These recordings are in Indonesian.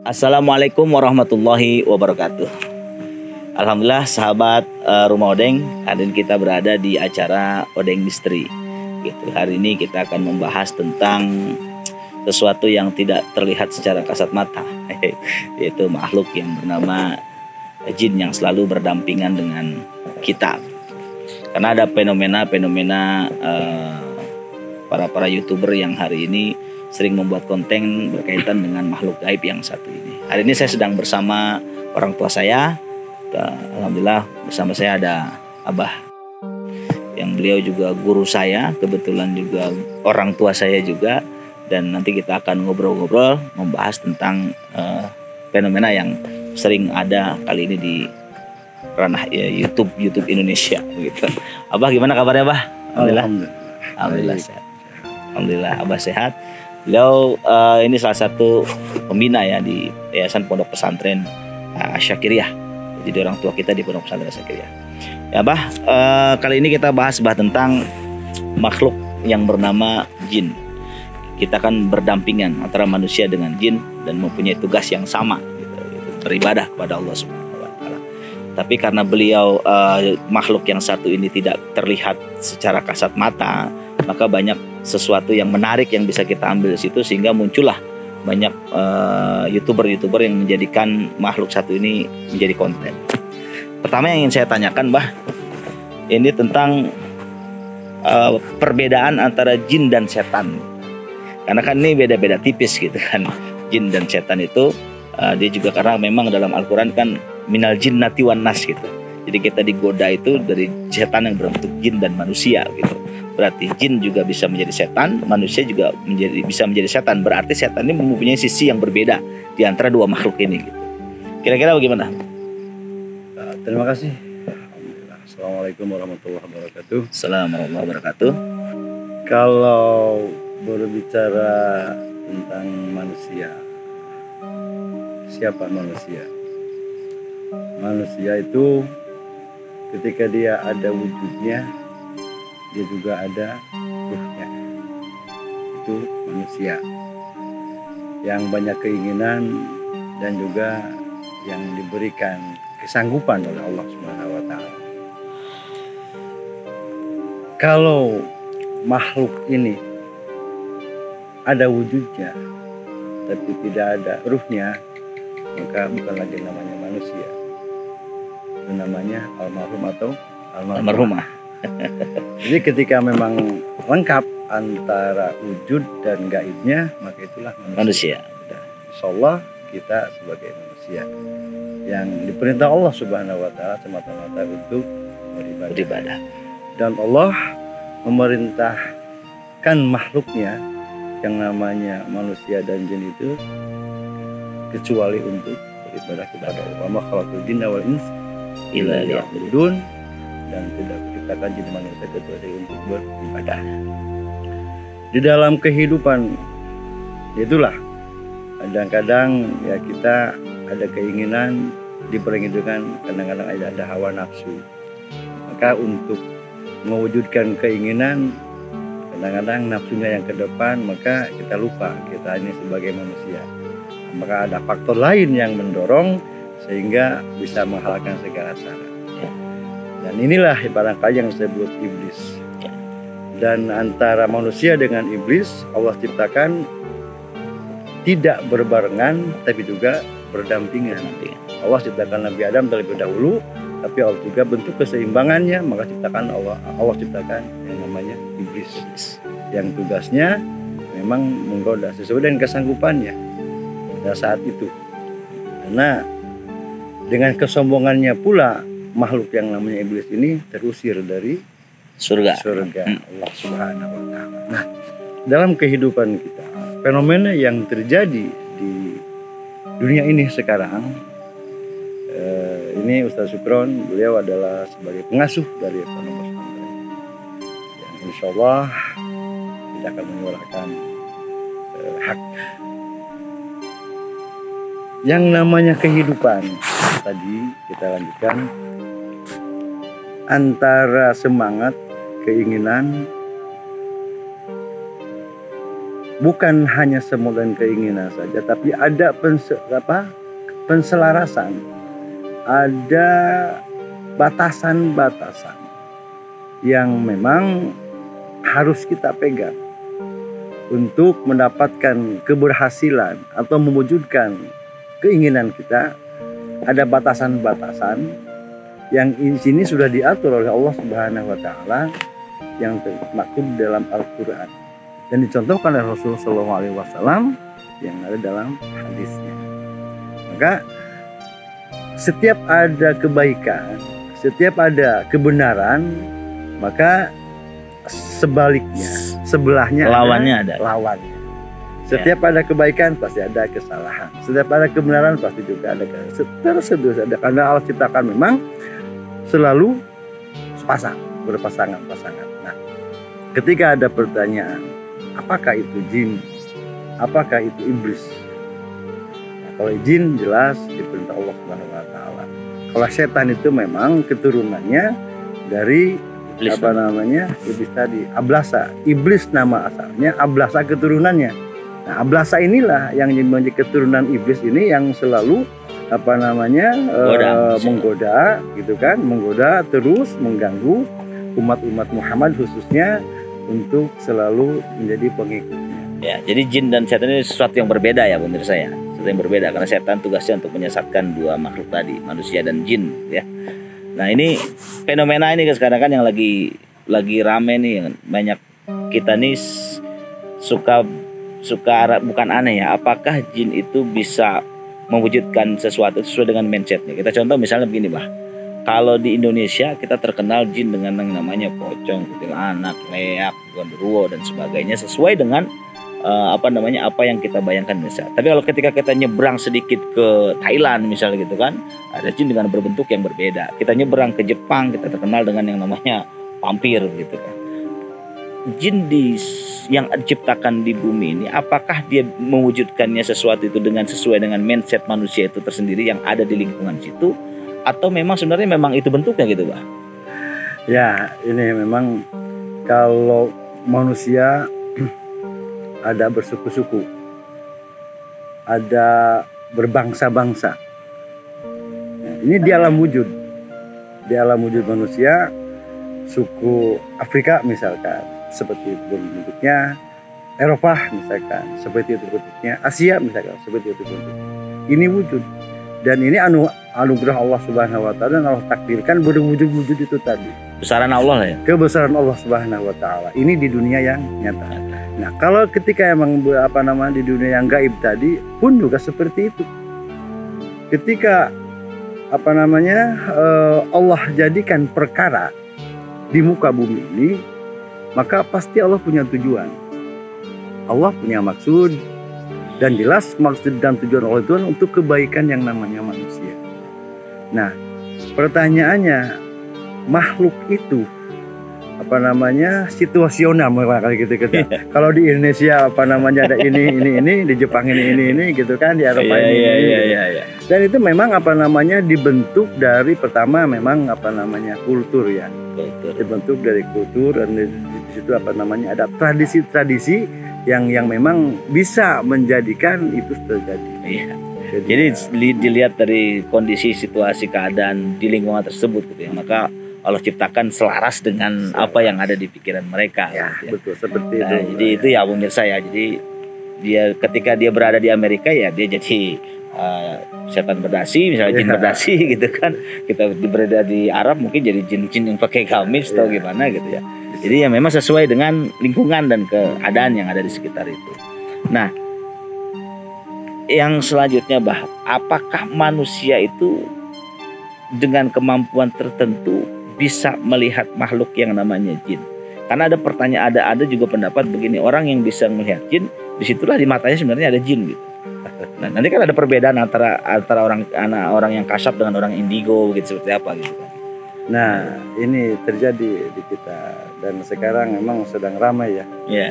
Assalamualaikum warahmatullahi wabarakatuh. Alhamdulillah sahabat Rumah Odeng, hari ini kita berada di acara Odeng Misteri. Gitu. Hari ini kita akan membahas tentang sesuatu yang tidak terlihat secara kasat mata, yaitu makhluk yang bernama jin yang selalu berdampingan dengan kita. Karena ada fenomena-fenomena para YouTuber yang hari ini sering membuat konten berkaitan dengan makhluk gaib yang satu ini. Hari ini saya sedang bersama orang tua saya. Alhamdulillah bersama saya ada Abah, yang beliau juga guru saya, kebetulan juga orang tua saya juga. Dan nanti kita akan ngobrol-ngobrol membahas tentang fenomena yang sering ada kali ini di ranah YouTube Indonesia begitu. Abah, gimana kabarnya, Abah? Alhamdulillah sehat. Alhamdulillah Abah sehat. Beliau ini salah satu pembina ya di Yayasan Pondok Pesantren Asyakiriyah. Jadi orang tua kita di Pondok Pesantren Asyakiriyah. Ya, Bah, kali ini kita bahas tentang makhluk yang bernama jin. Kita akan berdampingan antara manusia dengan jin dan mempunyai tugas yang sama, gitu, beribadah kepada Allah Subhanahu wa taala. Tapi karena beliau makhluk yang satu ini tidak terlihat secara kasat mata, maka banyak sesuatu yang menarik yang bisa kita ambil di situ, sehingga muncullah banyak YouTuber yang menjadikan makhluk satu ini menjadi konten. Pertama yang ingin saya tanyakan, Bah, ini tentang perbedaan antara jin dan setan. Karena kan ini beda-beda tipis gitu kan. Jin dan setan itu dia juga karena memang dalam Al-Quran kan minal jinnati wan nas gitu. Jadi kita digoda itu dari setan yang berbentuk jin dan manusia gitu. Berarti jin juga bisa menjadi setan, manusia juga bisa menjadi setan. Berarti setan ini mempunyai sisi yang berbeda di antara dua makhluk ini gitu. Kira-kira bagaimana? Terima kasih. Alhamdulillah. Assalamualaikum warahmatullahi wabarakatuh. Assalamualaikum warahmatullahi wabarakatuh. Kalau berbicara tentang manusia, siapa manusia? Manusia itu ketika dia ada wujudnya, dia juga ada ruhnya. Itu manusia yang banyak keinginan dan juga yang diberikan kesanggupan oleh Allah Subhanahu wa taala. Kalau makhluk ini ada wujudnya tapi tidak ada ruhnya, maka bukan lagi namanya manusia. Itu namanya almarhum atau almarhumah. Jadi ketika memang lengkap antara wujud dan gaibnya, maka itulah manusia. Insyaallah kita sebagai manusia yang diperintah Allah Subhanahu wa taala semata-mata untuk beribadah. Dan Allah memerintahkan makhluknya yang namanya manusia dan jin itu kecuali untuk beribadah kepada Allah. Wa ma khalaqul jinna wal insa illa liya'budun, dan tidak diciptakan jin manusia kecuali untuk beribadah. Di dalam kehidupan itulah kadang-kadang ya kita ada keinginan diperhitungkan, kadang-kadang ada hawa nafsu. Maka untuk mewujudkan keinginan, kadang-kadang nafsunya yang ke depan, maka kita lupa kita ini sebagai manusia. Maka ada faktor lain yang mendorong sehingga bisa menghalalkan segala cara. Dan inilah barangkali yang disebut iblis. Dan antara manusia dengan iblis Allah ciptakan tidak berbarengan tapi juga berdampingan. Allah ciptakan Nabi Adam terlebih dahulu, tapi Allah juga bentuk keseimbangannya, maka Allah ciptakan yang namanya iblis, yang tugasnya memang menggoda sesuai dengan kesanggupannya pada saat itu. Karena dengan kesombongannya pula makhluk yang namanya iblis ini terusir dari surga Allah Subhanahu wa taala. Nah, dalam kehidupan kita, fenomena yang terjadi di dunia ini sekarang, ini Ustaz Sukron, beliau adalah sebagai pengasuh dari Pondok Pesantren yang insya Allah tidak akan mengeluarkan hak. Yang namanya kehidupan tadi kita lanjutkan, antara semangat, keinginan bukan hanya semau dan keinginan saja, tapi ada penselarasan, ada batasan-batasan yang memang harus kita pegang untuk mendapatkan keberhasilan atau mewujudkan keinginan kita. Ada batasan-batasan yang di sini sudah diatur oleh Allah Subhanahu wa taala yang termaktub dalam Al-Qur'an dan dicontohkan oleh Rasulullah SAW yang ada dalam hadisnya. Maka setiap ada kebaikan, setiap ada kebenaran, maka sebaliknya, sebelahnya lawannya ada. Lawannya. Setiap ada kebaikan pasti ada kesalahan. Setiap ada kebenaran pasti juga ada terus ada, karena Allah ciptakan memang selalu berpasangan-pasangan. Nah, ketika ada pertanyaan, apakah itu jin? Apakah itu iblis? Nah, kalau jin jelas diperintah Allah Subhanahu wa taala. Kalau setan itu memang keturunannya dari iblis, iblis tadi, Ablasa. Iblis nama asalnya, Ablasa keturunannya. Nah, Ablasa inilah yang menjadi keturunan iblis ini yang selalu menggoda gitu kan, menggoda terus mengganggu umat-umat Muhammad khususnya untuk selalu menjadi pengikutnya. Ya, jadi jin dan setan ini sesuatu yang berbeda ya pemirsa ya. Sesuatu yang berbeda karena setan tugasnya untuk menyesatkan dua makhluk tadi, manusia dan jin ya. Nah, ini fenomena ini sekarang kan yang lagi rame nih, banyak kita nih suka bukan aneh ya, apakah jin itu bisa mewujudkan sesuatu sesuai dengan mindsetnya. Kita contoh misalnya begini bah, kalau di Indonesia kita terkenal jin dengan yang namanya pocong, kuntilanak, leak, gondoruo dan sebagainya sesuai dengan apa yang kita bayangkan misalnya. Tapi kalau ketika kita nyebrang sedikit ke Thailand misalnya gitu kan, ada jin dengan berbentuk yang berbeda. Kita nyebrang ke Jepang, kita terkenal dengan yang namanya vampir gitu kan. Jin yang diciptakan di bumi ini, apakah dia mewujudkannya sesuatu itu sesuai dengan mindset manusia itu tersendiri yang ada di lingkungan situ, atau memang sebenarnya itu bentuknya gitu Pak? Ya, ini memang kalau manusia ada bersuku-suku, ada berbangsa-bangsa. Nah, ini di alam wujud manusia, suku Afrika misalkan seperti itu bentuknya, Eropa misalkan seperti itu bentuknya, Asia misalkan seperti itu bentuknya. Ini wujud, dan ini anugerah Allah Subhanahu wa taala yang Allah takdirkan berwujud-wujud itu tadi. Besaran Allah ya. Kebesaran Allah Subhanahu wa taala. Ini di dunia yang nyata. Nah, kalau ketika emang di dunia yang gaib tadi pun juga seperti itu. Ketika Allah jadikan perkara di muka bumi ini, maka pasti Allah punya tujuan. Allah punya maksud, dan jelas maksud dan tujuan Allah itu untuk kebaikan yang namanya manusia. Nah, pertanyaannya, makhluk itu situasional gitu. Kalau di Indonesia ada ini, di Jepang ini gitu kan, di Eropa ini. Dan itu memang dibentuk dari pertama memang kultur ya. Dibentuk dari kultur, dan di situ ada tradisi-tradisi yang memang bisa menjadikan itu terjadi. Iya. Jadi dilihat dari kondisi situasi keadaan di lingkungan tersebut gitu ya, maka Allah ciptakan selaras dengan apa yang ada di pikiran mereka. Ya, gitu ya. Betul seperti itu. Jadi itu ya pemirsa ya. Jadi ketika dia berada di Amerika ya dia jadi setan berdasi, misalnya jin berdasi gitu kan. Kita berada di Arab mungkin jadi jin-jin yang pakai gamis atau gimana gitu ya. Jadi ya memang sesuai dengan lingkungan dan keadaan yang ada di sekitar itu. Nah, yang selanjutnya apakah manusia itu dengan kemampuan tertentu bisa melihat makhluk yang namanya jin? Karena ada pertanyaan, ada juga pendapat begini, orang yang bisa melihat jin, disitulah di matanya sebenarnya ada jin gitu. Nah, nanti kan ada perbedaan antara orang yang kasab dengan orang indigo gitu, seperti apa gitu kan. Nah, ini terjadi di kita, dan sekarang memang sedang ramai ya.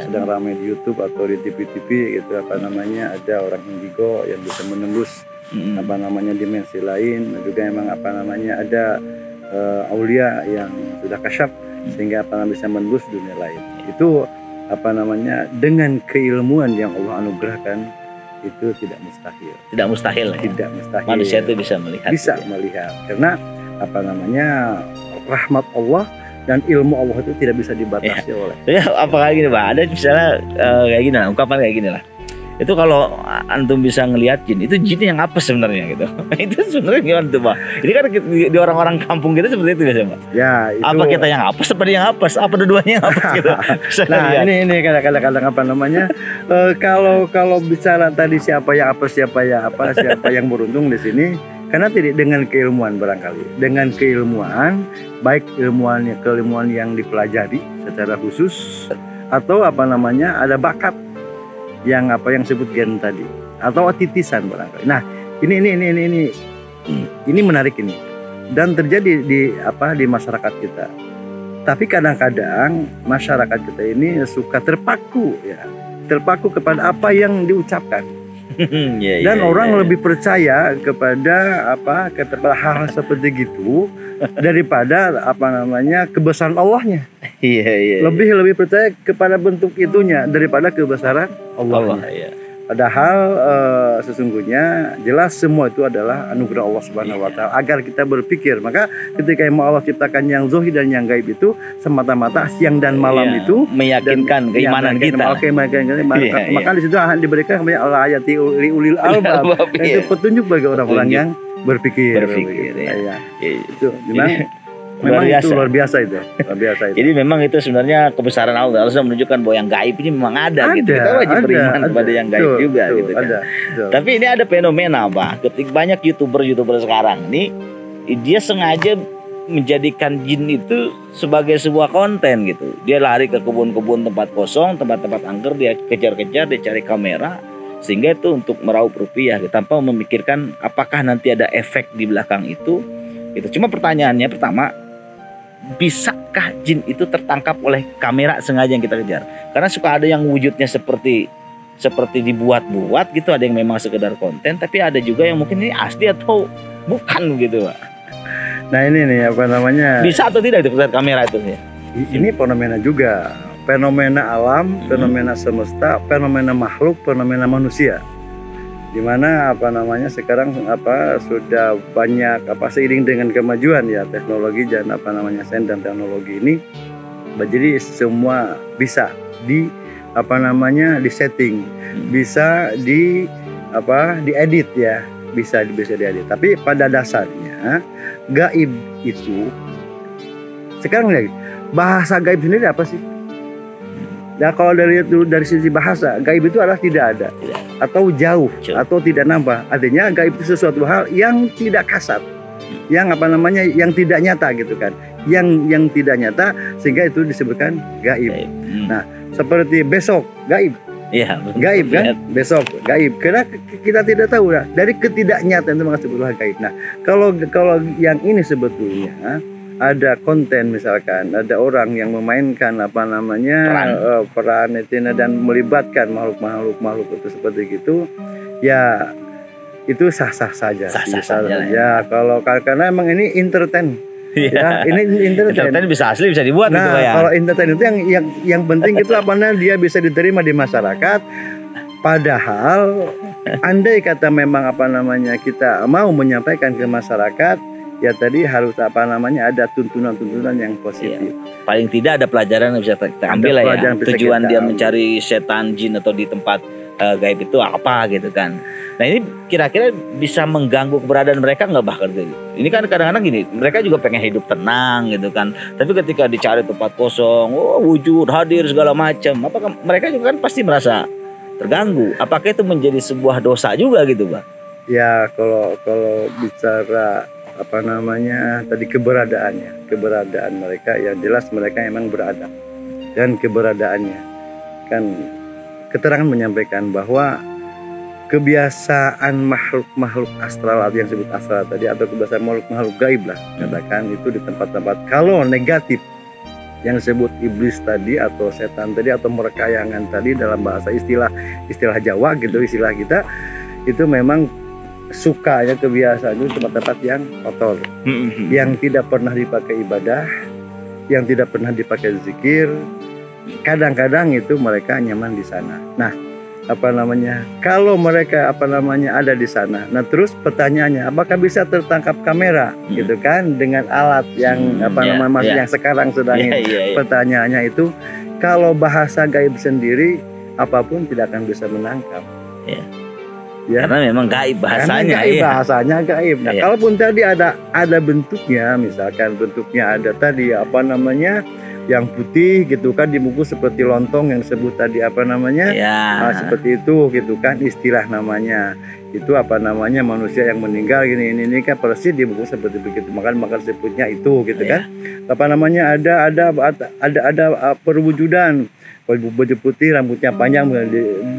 Sedang ramai di YouTube atau di TV-TV gitu, ada orang indigo yang bisa menembus dimensi lain, juga memang ada aulia yang sudah kasyaf sehingga bisa menembus dunia lain. Itu apa namanya, dengan keilmuan yang Allah anugerahkan itu tidak mustahil. Tidak mustahil. Tidak mustahil. Manusia itu bisa melihat. Bisa melihat. Karena apa namanya, rahmat Allah dan ilmu Allah itu tidak bisa dibatasi oleh. Ya, apakah gini Pak? Ada misalnya kayak gini lah, ungkapan kayak gini lah. Itu kalau antum bisa ngelihat jin, itu jin yang apa sebenarnya gitu. Itu sebenarnya gimana tuh Pak? Ini kan di orang-orang kampung kita seperti itu biasa Pak. Ya, itu. Apa kita yang apa, seperti yang apa, apa dua-duanya yang apa gitu. Nah, ini kadang-kadang apa namanya? Kalau bicara tadi siapa yang apa, siapa yang beruntung di sini, karena tidak dengan keilmuan barangkali. Dengan keilmuan, baik keilmuan yang dipelajari secara khusus atau apa namanya, ada bakat yang sebut gen tadi atau titisan barangkali. Nah, ini menarik ini dan terjadi di masyarakat kita. Tapi kadang-kadang masyarakat kita ini suka terpaku kepada apa yang diucapkan. Dan orang lebih percaya kepada hal-hal seperti gitu daripada kebesaran Allahnya. Lebih percaya kepada bentuk itunya daripada kebesaran Allahnya. Padahal sesungguhnya jelas semua itu adalah anugerah Allah Subhanahu wa taala agar kita berpikir. Maka ketika Allah ciptakan yang zahir dan yang gaib itu semata-mata siang dan malam itu meyakinkan keimanan kita. Maka di situ diberikan ayat liulil albab. Itu petunjuk bagi orang-orang yang berpikir. Itu memang itu luar biasa itu. Jadi memang itu sebenarnya kebesaran Allah. Allah menunjukkan bahwa yang gaib ini memang ada gitu. Kita wajib beriman kepada yang gaib juga gitu kan. Tapi ini ada fenomena Pak. Ketika banyak YouTuber sekarang ini dia sengaja menjadikan jin itu sebagai sebuah konten gitu. Dia lari ke kebun-kebun tempat kosong, tempat-tempat angker, dia kejar-kejar, dia cari kamera sehingga itu untuk meraup rupiah gitu, tanpa memikirkan apakah nanti ada efek di belakang itu. Gitu. Cuma pertanyaannya pertama, bisakah jin itu tertangkap oleh kamera sengaja yang kita kejar? Karena suka ada yang wujudnya seperti dibuat-buat gitu, ada yang memang sekedar konten, tapi ada juga yang mungkin ini asli atau bukan gitu Pak. Nah ini nih bisa atau tidak itu kamera itu ya? Ini fenomena juga, fenomena alam, fenomena semesta, fenomena makhluk, fenomena manusia. Dimana sekarang sudah banyak seiring dengan kemajuan ya teknologi dan sains dan teknologi ini, jadi semua bisa di setting, bisa diedit ya, bisa diedit. Tapi pada dasarnya gaib itu sekarang lagi bahasa gaib sendiri apa sih? Nah kalau dari sisi bahasa, gaib itu adalah tidak ada atau jauh atau tidak nampak. Artinya gaib itu sesuatu hal yang tidak kasat, yang yang tidak nyata gitu kan, yang tidak nyata sehingga itu disebutkan gaib. Nah seperti besok gaib, gaib kan, besok gaib. Karena kita tidak tahu lah, dari ketidaknyatan itu disebutlah gaib. Nah kalau yang ini sebetulnya ada konten, misalkan ada orang yang memainkan peran itu dan melibatkan makhluk itu seperti gitu, ya itu sah-sah saja. Ya kalau karena emang ini entertain. Ya, ini entertain bisa asli bisa dibuat gitu ya. Kalau entertain itu yang penting itu dia bisa diterima di masyarakat. Padahal andai kata memang kita mau menyampaikan ke masyarakat, ya tadi harus ada tuntunan-tuntunan yang positif. Paling tidak ada pelajaran yang bisa kita ambil lah ya. Tujuan dia mencari setan, jin atau di tempat gaib itu apa gitu kan. Nah ini kira-kira bisa mengganggu keberadaan mereka nggak bahkan gitu. Ini kan kadang-kadang gini, mereka juga pengen hidup tenang gitu kan. Tapi ketika dicari tempat kosong, wujud hadir segala macam, apakah mereka juga kan pasti merasa terganggu? Apakah itu menjadi sebuah dosa juga gitu Pak? Ya kalau bicara tadi keberadaan mereka, yang jelas mereka memang berada, dan keberadaannya kan keterangan menyampaikan bahwa kebiasaan makhluk astral atau yang disebut astral tadi, atau kebiasaan makhluk gaib lah katakan, itu di tempat-tempat kalau negatif yang disebut iblis tadi atau setan tadi atau merekayangan tadi dalam bahasa istilah Jawa gitu, istilah kita itu memang sukanya kebiasaan itu tempat-tempat yang kotor, yang tidak pernah dipakai ibadah, yang tidak pernah dipakai zikir, kadang-kadang itu mereka nyaman di sana. Nah, apa namanya, kalau mereka apa namanya ada di sana, nah terus pertanyaannya apakah bisa tertangkap kamera gitu kan dengan alat yang apa namanya yang sekarang sedang pertanyaannya itu, kalau bahasa gaib sendiri apapun tidak akan bisa menangkap ya, karena memang gaib bahasanya, bahasanya gaib. Nah kalaupun tadi ada bentuknya, misalkan bentuknya ada tadi apa namanya yang putih gitu kan, dibungkus seperti lontong yang disebut tadi apa namanya seperti itu gitu kan, istilah namanya itu apa namanya manusia yang meninggal ini kan persis dibungkus seperti begitu, makan sebutnya itu gitu kan. Apa namanya ada perwujudan baju putih rambutnya panjang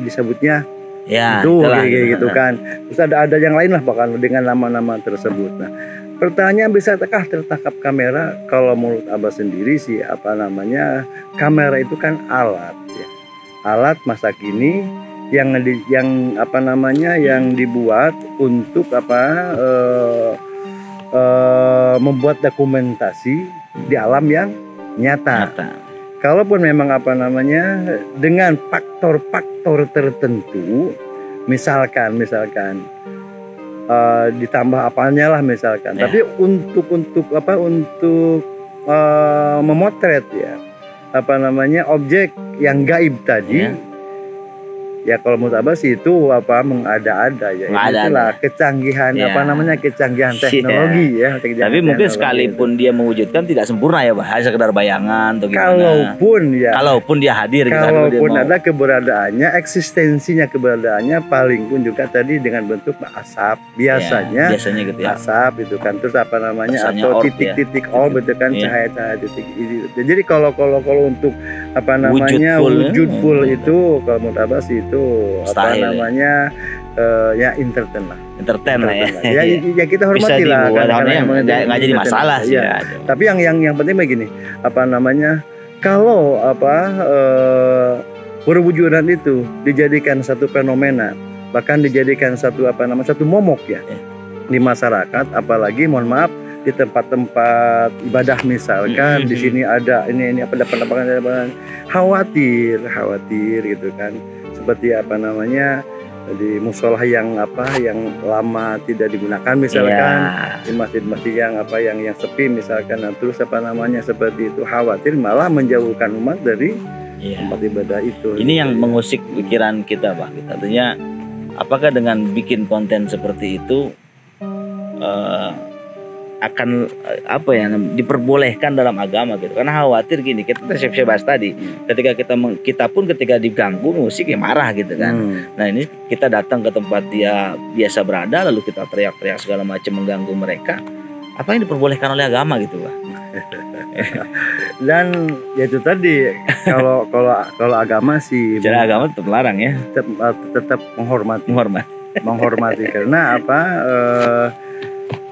disebutnya itu kayak gitu kan. Terus ada yang lain lah bahkan dengan nama-nama tersebut. Nah pertanyaan, bisakah tertangkap kamera? Kalau menurut Abah sendiri sih apa namanya, kamera itu kan alat ya, alat masa kini yang apa namanya yang dibuat untuk apa membuat dokumentasi di alam yang nyata. Kalaupun memang apa namanya dengan faktor-faktor tertentu, misalkan ditambah apanya lah misalkan, tapi untuk memotret ya apa namanya objek yang gaib tadi ya kalau menurut Abah sih itu apa mengada-ada ya, itulah kecanggihan apa namanya kecanggihan teknologi ya. Tapi mungkin sekalipun dia mewujudkan tidak sempurna ya Bah, sekedar bayangan atau gimana. Kalaupun dia hadir, kalaupun ada keberadaannya, eksistensinya keberadaannya paling pun juga tadi dengan bentuk asap biasanya gitu ya. Asap itu kan, terus apa namanya atau titik-titik orb itu kan, cahaya-cahaya titik itu. Jadi kalau untuk apa namanya wujud full itu kalau menurut Abah sih itu apa namanya ya entertain lah ya, ya kita hormati lah kan, nggak jadi masalah sih ya. Tapi yang penting begini, apa namanya kalau apa perwujudan itu dijadikan satu fenomena, bahkan dijadikan satu apa namanya satu momok ya di masyarakat, apalagi mohon maaf di tempat-tempat ibadah misalkan di sini ada ini apa pendapat khawatir gitu kan, seperti apa namanya di musola yang lama tidak digunakan misalkan, di masjid-masjid yang sepi misalkan, nah, terus apa namanya seperti itu, khawatir malah menjauhkan umat dari tempat ibadah itu. Ini yang mengusik pikiran kita Pak, artinya apakah dengan bikin konten seperti itu akan apa ya diperbolehkan dalam agama gitu, karena khawatir gini, kita saya bahas tadi, ketika kita pun ketika diganggu musik ya marah gitu kan. Nah ini kita datang ke tempat dia biasa berada lalu kita teriak-teriak segala macam mengganggu mereka, apa yang diperbolehkan oleh agama gitu Pak? Dan ya itu tadi kalau agama sih secara agama tetap larang ya, tetap menghormati karena apa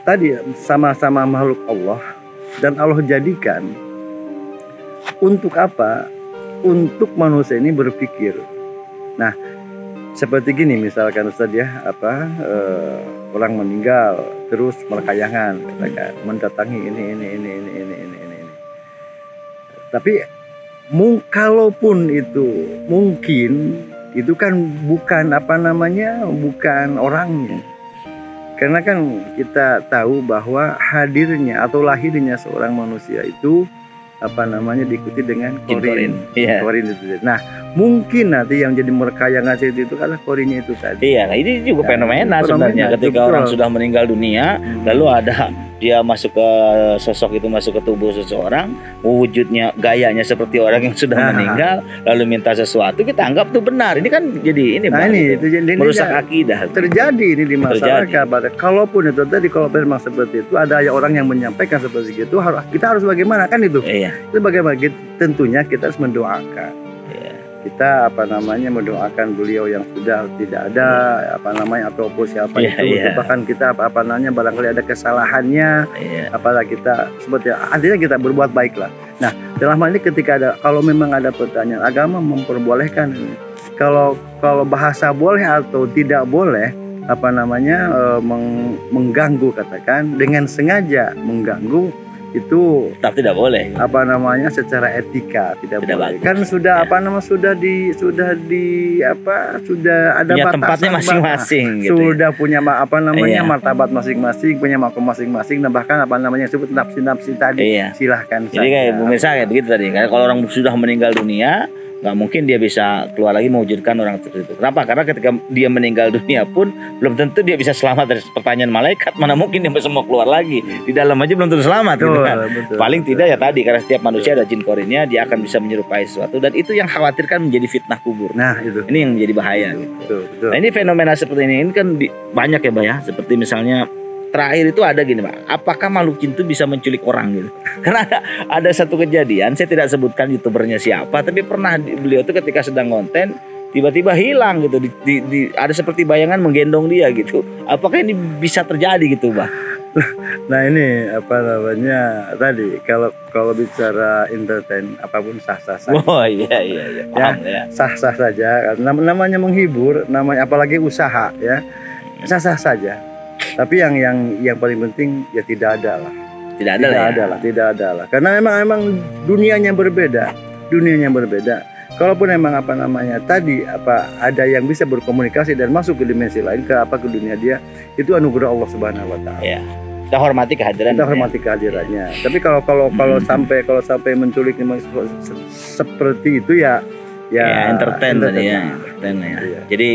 tadi sama-sama makhluk Allah, dan Allah jadikan untuk apa? Untuk manusia ini berpikir. Nah, seperti gini misalkan Ustaz ya, orang meninggal terus merekayangan, katakan mendatangi ini. Tapi kalaupun itu mungkin itu kan bukan apa namanya, bukan orangnya. Karena kan kita tahu bahwa hadirnya atau lahirnya seorang manusia itu apa namanya diikuti dengan korin itu. Nah mungkin nanti yang jadi merekayangan itu adalah korinnya itu tadi. Iya, ini juga fenomena sebenarnya ketika orang sudah meninggal dunia, lalu ada dia masuk ke sosok itu, masuk ke tubuh seseorang, wujudnya gayanya seperti orang yang sudah meninggal, lalu minta sesuatu, kita anggap itu benar. Ini kan jadi ini merusak akidah. Terjadi ini di masyarakat. Kalaupun itu tadi, kalau memang seperti itu ada orang yang menyampaikan seperti itu, kita harus bagaimana kan itu? Itu bagaimana? Tentunya kita harus mendoakan. Kita apa namanya mendoakan beliau yang sudah tidak ada apa namanya ataupun siapa itu, bahkan kita apa namanya barangkali ada kesalahannya, apalagi kita seperti artinya kita berbuat baiklah. Nah dalam hal ini ketika kalau memang ada pertanyaan, agama memperbolehkan kalau bahasa boleh atau tidak boleh apa namanya mengganggu, katakan dengan sengaja mengganggu, itu Tetap tidak boleh. apa namanya secara etika tidak boleh. bagus. Kan sudah Ya. apa nama sudah ada Punya batasan tempatnya masing-masing gitu ya. sudah punya apa namanya Iya. martabat masing-masing, punya makom masing-masing, dan bahkan apa namanya disebut nafsi-nafsi tadi. Iya. Silahkan Jadi kayak saja. pemirsa kayak begitu tadi. Karena kalau orang sudah meninggal dunia, nggak mungkin dia bisa keluar lagi mewujudkan orang tersebut. Kenapa? Karena ketika dia meninggal dunia pun belum tentu dia bisa selamat dari pertanyaan malaikat. Mana mungkin dia bisa mau keluar lagi? Di dalam aja belum tentu selamat. Gitu Betul, kan? betul, Paling betul. tidak ya tadi, karena setiap manusia ada jin korinnya, dia akan bisa menyerupai sesuatu, dan itu yang khawatirkan menjadi fitnah kubur. Nah itu. Ini yang menjadi bahaya. Gitu. Betul. Nah ini fenomena seperti ini kan banyak ya, Mbak ya. Seperti misalnya terakhir itu ada gini, Pak. Apakah makhluk jin itu bisa menculik orang gitu? Karena ada satu kejadian, saya tidak sebutkan youtubernya siapa, tapi pernah beliau itu ketika sedang konten tiba-tiba hilang gitu. Ada seperti bayangan menggendong dia gitu. Apakah ini bisa terjadi gitu, Mbak? Nah ini apa namanya tadi kalau bicara entertain apapun sah-sah saja. Oh iya. Paham ya. Sah-sah saja. Namanya menghibur, namanya apalagi usaha ya. Sah-sah saja. Tapi yang paling penting ya tidak ada lah. Tidak ada lah. Karena memang dunianya berbeda. Kalaupun memang apa namanya tadi ada yang bisa berkomunikasi dan masuk ke dimensi lain ke dunia dia, itu anugerah Allah Subhanahu wa taala. Ya. Kita hormati kehadirannya. Tapi kalau sampai menculik seperti itu ya entertain tadi ya. Iya. Jadi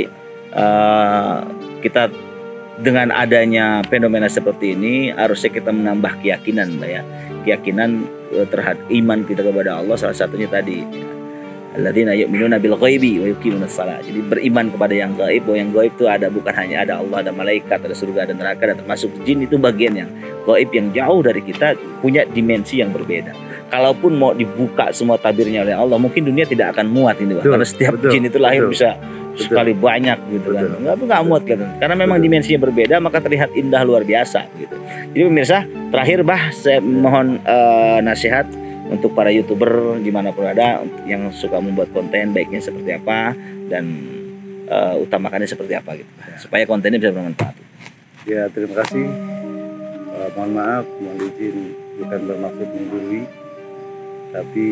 kita dengan adanya fenomena seperti ini harusnya kita menambah keyakinan, Mbak ya. Keyakinan terhadap iman kita kepada Allah, salah satunya tadi alladzina yu'minuna bil ghaibi wa yuqimunas shalah. Jadi beriman kepada yang gaib, bahwa yang gaib itu ada, bukan hanya ada Allah, ada malaikat, ada surga, ada neraka, dan termasuk jin itu bagian yang gaib yang jauh dari kita, punya dimensi yang berbeda. Kalaupun mau dibuka semua tabirnya oleh Allah, mungkin dunia tidak akan muat ini, Pak. Karena setiap jin itu lahir bisa sekali banyak gitu kan. Nggak muat kan. Karena memang dimensinya berbeda, maka terlihat indah luar biasa gitu. Jadi pemirsa, terakhir Bah, saya mohon nasihat untuk para YouTuber dimanapun ada yang suka membuat konten, baiknya seperti apa dan utamakannya seperti apa gitu, supaya kontennya bisa bermanfaat. Ya terima kasih. Mohon maaf, mohon izin bukan bermaksud menggurui, tapi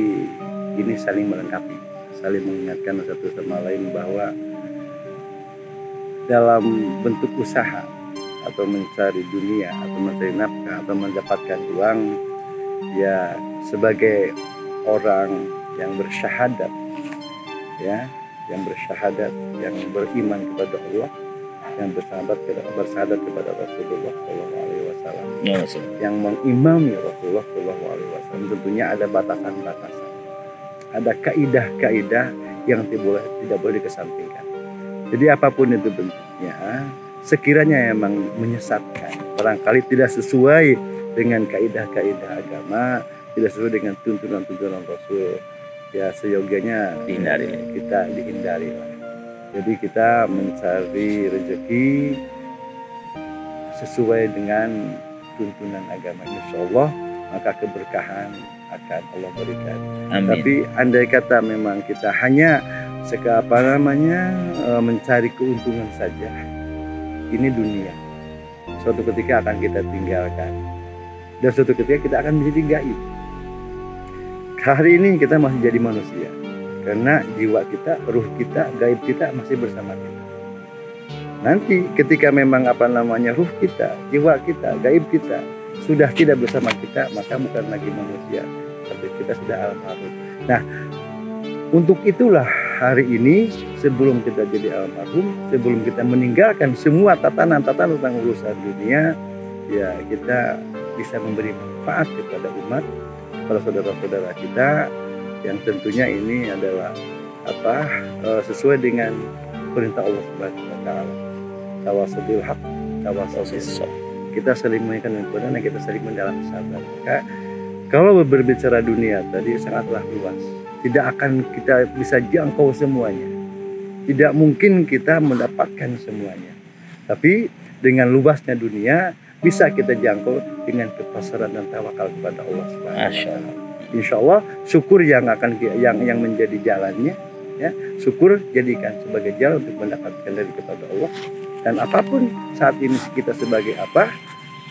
ini saling melengkapi, saling mengingatkan satu sama lain bahwa dalam bentuk usaha atau mencari dunia atau mencari nafkah atau mendapatkan uang, ya sebagai orang yang bersyahadat, ya, yang beriman kepada Allah, yang bersahadat kepada Rasulullah SAW, yang mengimami Rasulullah SAW, tentunya ada batasan-batasan, ada kaidah-kaidah yang tidak boleh dikesampingkan. Jadi apapun itu bentuknya, sekiranya memang menyesatkan, barangkali tidak sesuai dengan kaidah-kaidah agama, tidak sesuai dengan tuntunan-tuntunan Rasul, ya seyogianya kita dihindari lah. Jadi kita mencari rezeki sesuai dengan tuntunan agama, insya Allah maka keberkahan akan Allah berikan. Amin. Tapi andai kata memang kita hanya mencari keuntungan saja, ini dunia suatu ketika akan kita tinggalkan, dan suatu ketika kita akan menjadi gaib. Hari ini kita masih jadi manusia karena jiwa kita, ruh kita, gaib kita masih bersama kita. Nanti ketika memang ruh kita, jiwa kita, gaib kita sudah tidak bersama kita, maka bukan lagi manusia, tapi kita sudah almarhum. Nah, untuk itulah hari ini sebelum kita jadi almarhum, sebelum kita meninggalkan semua tatanan tentang urusan dunia, ya kita bisa memberi manfaat kepada umat, kepada saudara-saudara kita, yang tentunya ini adalah sesuai dengan perintah Allah Subhanahu wa taala. Tawasaw bil haq, tawasaw bis sabr. Kita saling mengingatkan kepada dan kita saling mendalam sabar. Maka kalau berbicara dunia tadi sangatlah luas. Tidak akan kita bisa jangkau semuanya. Tidak mungkin kita mendapatkan semuanya. Tapi dengan luasnya dunia bisa kita jangkau dengan kepasaran dan tawakal kepada Allah Subhanahu wa taala. Insyaallah syukur yang menjadi jalannya, ya, syukur jadikan sebagai jalan untuk mendapatkan dari kepada Allah. Dan apapun saat ini kita sebagai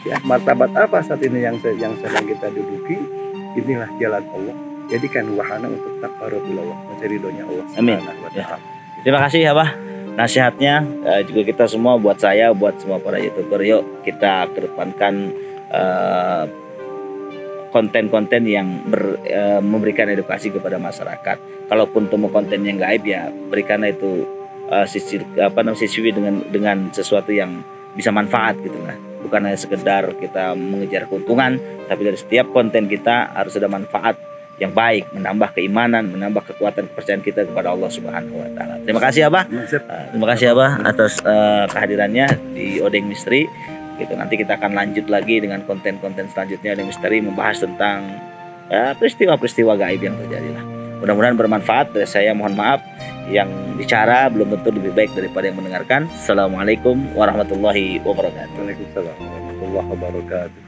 Ya, martabat apa saat ini yang sedang kita duduki? Inilah jalan Allah. Jadikan wahana untuk taqarrub ilallah, mencari ridhonya Allah Amin. Subhanahu wa ta'ala. Terima kasih Abah nasihatnya, juga kita semua, buat saya, buat semua para YouTuber, yuk kita kedepankan konten-konten yang memberikan edukasi kepada masyarakat. Kalaupun temu konten yang gaib, ya berikanlah itu siswi dengan sesuatu yang bisa manfaat gitu lah. Bukan hanya sekedar kita mengejar keuntungan, tapi dari setiap konten kita harus ada manfaat yang baik, menambah keimanan, menambah kekuatan kepercayaan kita kepada Allah Subhanahu wa taala. Terima kasih Abah. Terima kasih Abah atas kehadirannya di Odeng Misteri. Gitu. Nanti kita akan lanjut lagi dengan konten-konten selanjutnya Odeng Misteri, membahas tentang peristiwa-peristiwa gaib yang terjadi lah. Mudah-mudahan bermanfaat. Dari saya mohon maaf, yang bicara belum tentu lebih baik daripada yang mendengarkan. Assalamualaikum warahmatullahi wabarakatuh. Waalaikumsalam warahmatullahi wabarakatuh.